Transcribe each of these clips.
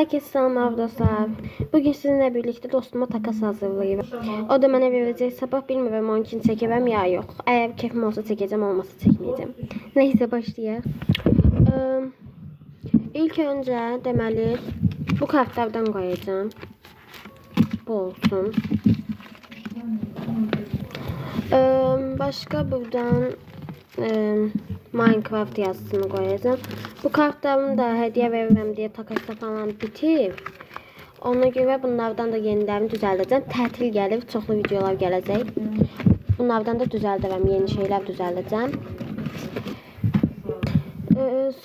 Herkese selam dostlar. Bugün sizinle birlikte dostuma takas hazırlayayım. O da bana verecek sabah bilmiyorum onun için çekemem ya yok. Eğer keyfim olsa çekeceğim, olmasa çekmeyeceğim. Neyse başlayalım. İlk önce deməli bu kartlardan koyacağım. Bu olsun. Başka buradan Minecraft yazısını koyacağım. Bu kartlarımı da hediye veririm diye takasda falan bitir. Ona göre bunlardan da yenilerini düzəldəcəm. Tətil gəlir, çoxlu videolar gələcək. Bunlardan da düzəldərəm, yeni şeyler düzəldəcəm.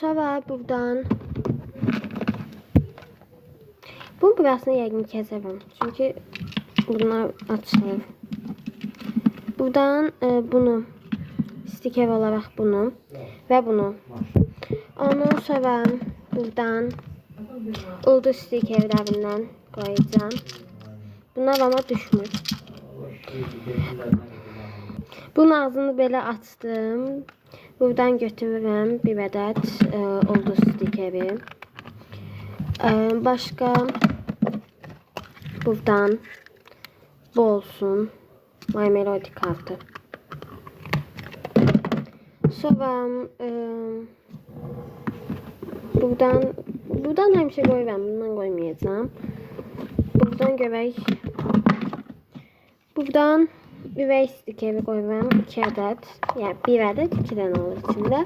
Sonra buradan bunun burasını yəqin kəsərəm. Çünki bunlar açılır. Buradan bunu stiker olarak bunu ve bunu. Ondan sonra buradan ulduz stikerlerinden koyacağım. Bunlar ama düşmür. Bunun ağzını böyle açtım. Buradan götürürüm bir adet ulduz stikeri. Başka buradan bu olsun. My Melody kartı. Sonra buradan həmişə qoyuram, bundan koymayacağım. Buradan görək. Buradan üvey stikeri koyuram 2 adet. Yani 1 adet 2 tane olur içinde.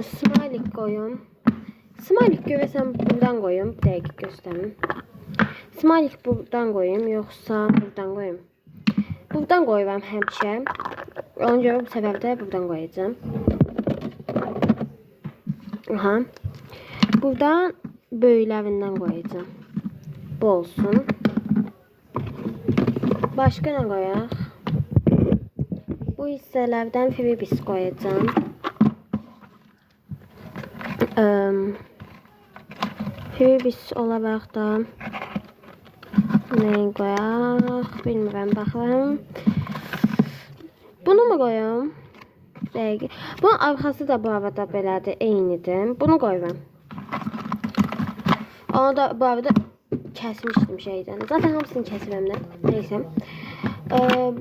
Smiley koyuyorum. Smiley görəsəm buradan koyuyorum. Bir dəqiq göstərim. Smiley buradan koyayım yoksa buradan koyayım. Buradan koyuram həmişə. Ona görə bu səbəb də buradan koyacağım. Aha. Buradan böyüklərindən koyacağım. Bu olsun. Başka ne koyaq? Bu hissələrdən Freebis koyacağım. Freebis olaraq da neyi koyaq? Bilmirəm, baxıram. Bunu mu koyuyorum? Dəqiq. Bunun arxası da bu arada belədir, eynidir. Bunu koyuram. Onu da bu arada kesmiştim şeyden. Zaten hamısını kesirəm də. Neyse.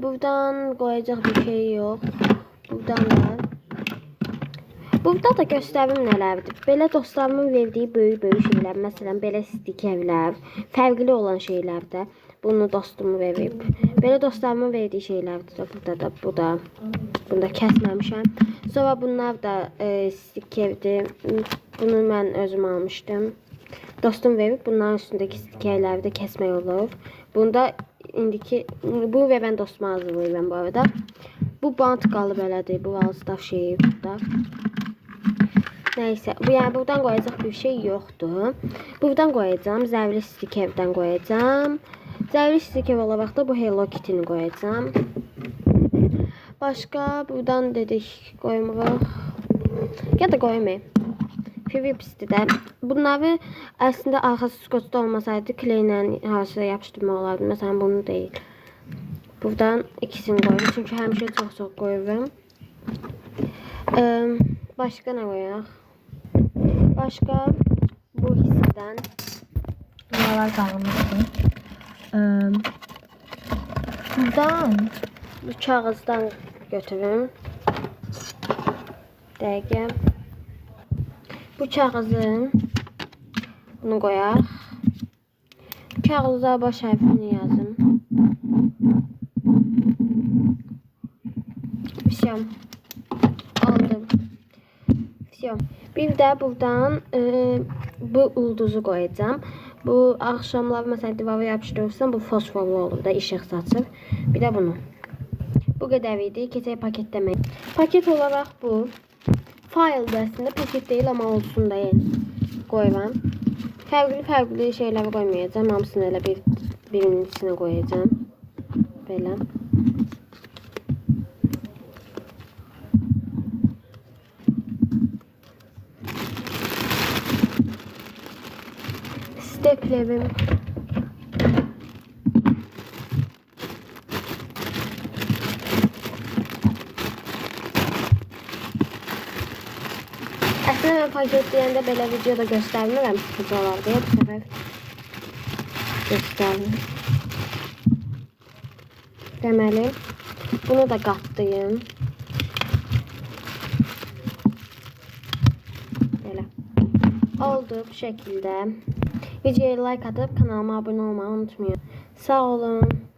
Buradan koyacak bir şey yok. Burada da göstərim nələrdir. Belə dostlarımın verdiği böyük şeyler. Məsələn, belə stikerlər, fərqli olan şeylər də. Bunu dostumu verib. Belə dostlarımın verdiği şeylərdir də. Burada da, bu da. Bunu da kəsməmişəm. Sonra bunlar da stikerdir. Bunu mən özüm almışdım. Dostum verib. Bunların üstündeki stikerləri də kəsmək olur. Bunda indiki bu ve ben dostuma hazırlayıram bu arada. Bu bant qalıb elədir. Bu Alstaf şeyi burada. Neyse. Yani buradan koyacak bir şey yoktu. Buradan koyacağım. Zərli stikerdən koyacağım. Zərli stiker olarak da bu Hello Kitty'ni koyacağım. Başka buradan dedik koymaq. Ya da koymayayım. Freebis'ti də. Bunları aslında arxası skotda olmasaydı kleylə harasıya yapışdırma olardı. Mesela bunu değil. Buradan ikisini koyuyorum. Çünkü həmişə çox koyuyorum. Başka ne koyaq? Başka bu hissədən buralar qalmışdı. Buradan bu kağızdan götürün. Dəqiqə. Bu kağızın bunu koyaq. Kağıza baş hərfini yazım. Всё. Aldım. Всё. Bir de buradan bu ulduzu koyacağım. Bu akşamlar mesela divara yapıştırırsam bu fosforlu olur da ışık saçır. Bir de bunu. Bu kadar idi. Keçək paketləmək. Paket olarak bu. File dersinde paket değil ama olsun da yani koyuram. Fərqli şeyler koymayacağım. Hamısını elə birinin içine koyacağım. Belə. Steplerim. Əslində mən paketləyəndə belə videoda göstərmirəm sıxıcılar deyə bu səfər göstərmir. Deməli, bunu da qatlayım. Belə. Oldu bu şəkildə. Videoya like atıp kanalıma abone olmayı unutmayın. Sağ olun.